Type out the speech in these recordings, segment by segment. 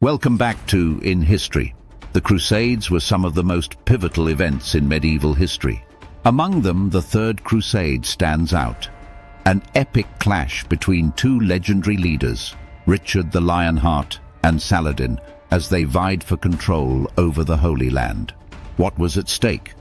Welcome back to In History. The Crusades were some of the most pivotal events in medieval history. Among them, the Third Crusade stands out. An epic clash between two legendary leaders, Richard the Lionheart and Saladin, as they vied for control over the Holy Land. What was at stake?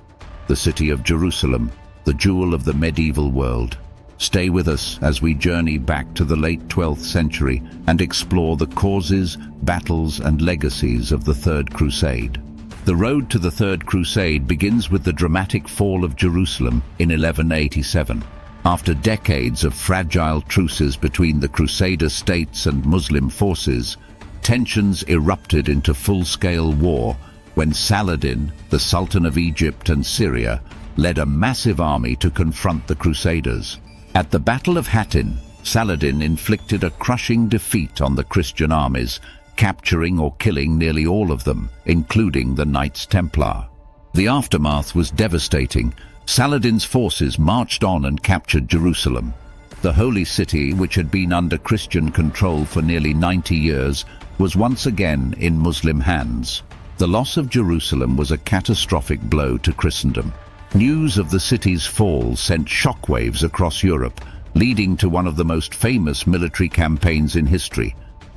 The city of Jerusalem, the jewel of the medieval world. Stay with us as we journey back to the late 12th century and explore the causes, battles, and legacies of the Third Crusade. The road to the Third Crusade begins with the dramatic fall of Jerusalem in 1187. After decades of fragile truces between the Crusader states and Muslim forces, tensions erupted into full-scale war when Saladin, the Sultan of Egypt and Syria, led a massive army to confront the Crusaders. At the Battle of Hattin, Saladin inflicted a crushing defeat on the Christian armies, capturing or killing nearly all of them, including the Knights Templar. The aftermath was devastating. Saladin's forces marched on and captured Jerusalem. The Holy City, which had been under Christian control for nearly 90 years, was once again in Muslim hands. The loss of Jerusalem was a catastrophic blow to Christendom. News of the city's fall sent shockwaves across Europe, leading to one of the most famous military campaigns in history,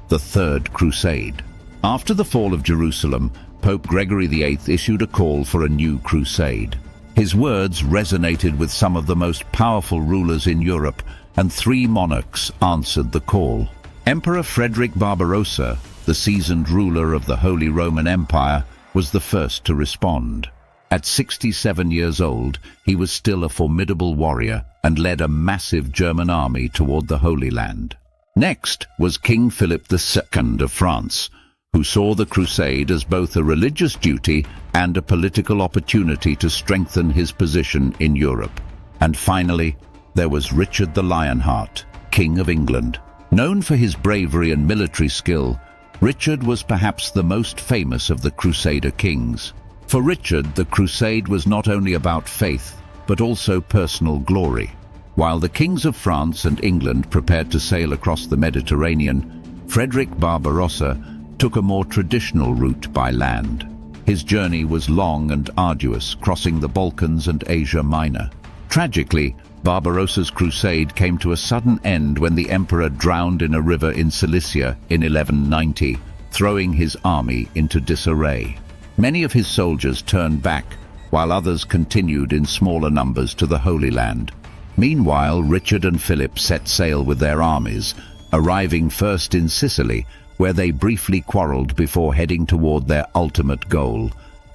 the Third Crusade. After the fall of Jerusalem, Pope Gregory VIII issued a call for a new crusade. His words resonated with some of the most powerful rulers in Europe, and 3 monarchs answered the call. Emperor Frederick Barbarossa, the seasoned ruler of the Holy Roman Empire, was the first to respond. At 67 years old, he was still a formidable warrior and led a massive German army toward the Holy Land. Next was King Philip II of France, who saw the crusade as both a religious duty and a political opportunity to strengthen his position in Europe. And finally, there was Richard the Lionheart, King of England. Known for his bravery and military skill, Richard was perhaps the most famous of the Crusader kings. For Richard, the crusade was not only about faith, but also personal glory. While the kings of France and England prepared to sail across the Mediterranean, Frederick Barbarossa took a more traditional route by land. His journey was long and arduous, crossing the Balkans and Asia Minor. Tragically, Barbarossa's crusade came to a sudden end when the emperor drowned in a river in Cilicia in 1190, throwing his army into disarray. Many of his soldiers turned back, while others continued in smaller numbers to the Holy Land. Meanwhile, Richard and Philip set sail with their armies, arriving first in Sicily, where they briefly quarreled before heading toward their ultimate goal,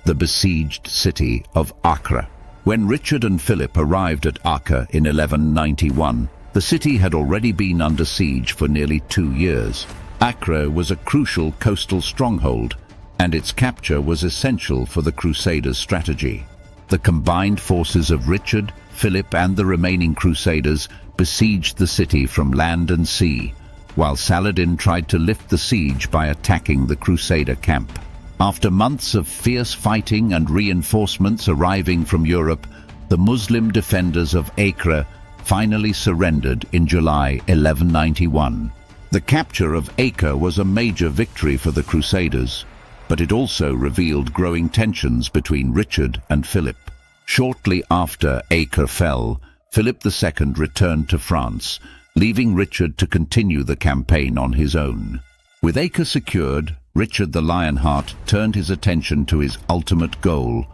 the besieged city of Acre. When Richard and Philip arrived at Acre in 1191, the city had already been under siege for nearly 2 years. Acre was a crucial coastal stronghold, and its capture was essential for the Crusaders' strategy. The combined forces of Richard, Philip, and the remaining Crusaders besieged the city from land and sea, while Saladin tried to lift the siege by attacking the Crusader camp. After months of fierce fighting and reinforcements arriving from Europe, the Muslim defenders of Acre finally surrendered in July 1191. The capture of Acre was a major victory for the Crusaders, but it also revealed growing tensions between Richard and Philip. Shortly after Acre fell, Philip II returned to France, leaving Richard to continue the campaign on his own. With Acre secured, Richard the Lionheart turned his attention to his ultimate goal,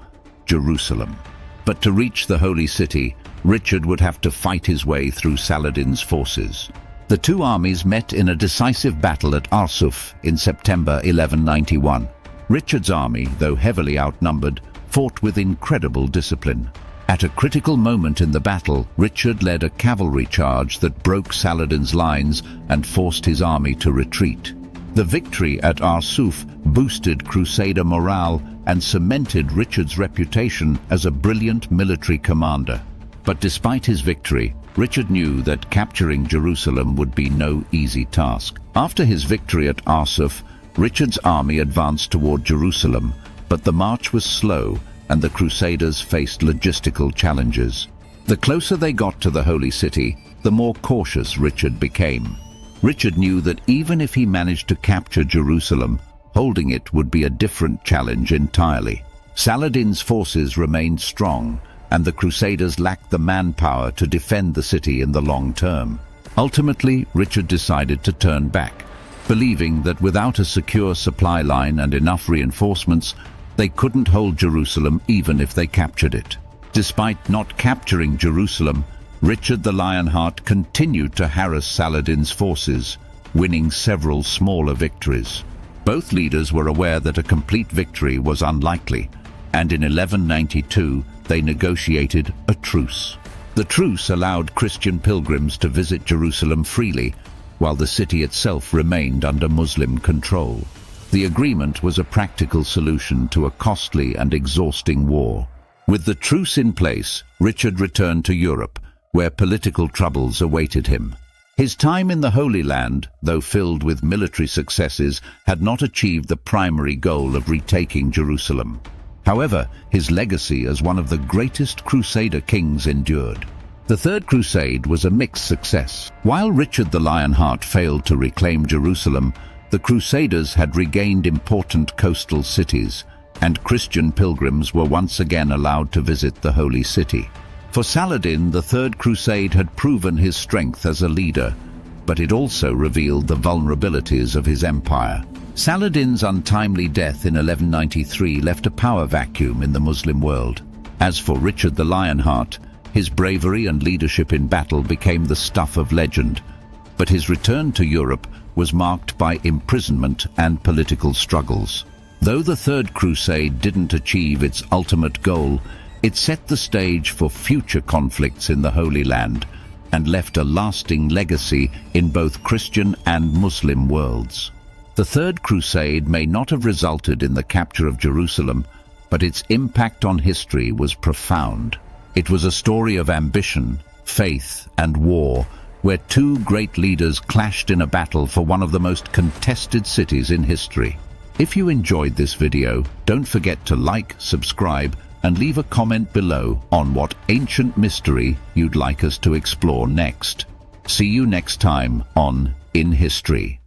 Jerusalem. But to reach the Holy City, Richard would have to fight his way through Saladin's forces. The two armies met in a decisive battle at Arsuf in September 1191. Richard's army, though heavily outnumbered, fought with incredible discipline. At a critical moment in the battle, Richard led a cavalry charge that broke Saladin's lines and forced his army to retreat. The victory at Arsuf boosted Crusader morale and cemented Richard's reputation as a brilliant military commander. But despite his victory, Richard knew that capturing Jerusalem would be no easy task. After his victory at Arsuf, Richard's army advanced toward Jerusalem, but the march was slow and the Crusaders faced logistical challenges. The closer they got to the Holy City, the more cautious Richard became. Richard knew that even if he managed to capture Jerusalem, Holding it would be a different challenge entirely. Saladin's forces remained strong, and the Crusaders lacked the manpower to defend the city in the long term. Ultimately, Richard decided to turn back, believing that without a secure supply line and enough reinforcements, they couldn't hold Jerusalem even if they captured it. Despite not capturing Jerusalem, Richard the Lionheart continued to harass Saladin's forces, winning several smaller victories. Both leaders were aware that a complete victory was unlikely, and in 1192 they negotiated a truce. The truce allowed Christian pilgrims to visit Jerusalem freely, while the city itself remained under Muslim control. The agreement was a practical solution to a costly and exhausting war. With the truce in place, Richard returned to Europe, where political troubles awaited him. His time in the Holy Land, though filled with military successes, had not achieved the primary goal of retaking Jerusalem. However, his legacy as one of the greatest Crusader kings endured. The Third Crusade was a mixed success. While Richard the Lionheart failed to reclaim Jerusalem, the Crusaders had regained important coastal cities, and Christian pilgrims were once again allowed to visit the Holy City. For Saladin, the Third Crusade had proven his strength as a leader, but it also revealed the vulnerabilities of his empire. Saladin's untimely death in 1193 left a power vacuum in the Muslim world. As for Richard the Lionheart, his bravery and leadership in battle became the stuff of legend, but his return to Europe was marked by imprisonment and political struggles. Though the Third Crusade didn't achieve its ultimate goal, it set the stage for future conflicts in the Holy Land and left a lasting legacy in both Christian and Muslim worlds. The Third Crusade may not have resulted in the capture of Jerusalem, but its impact on history was profound. It was a story of ambition, faith, and war, where two great leaders clashed in a battle for one of the most contested cities in history. If you enjoyed this video, don't forget to like, subscribe, and leave a comment below on what ancient mystery you'd like us to explore next. See you next time on In History.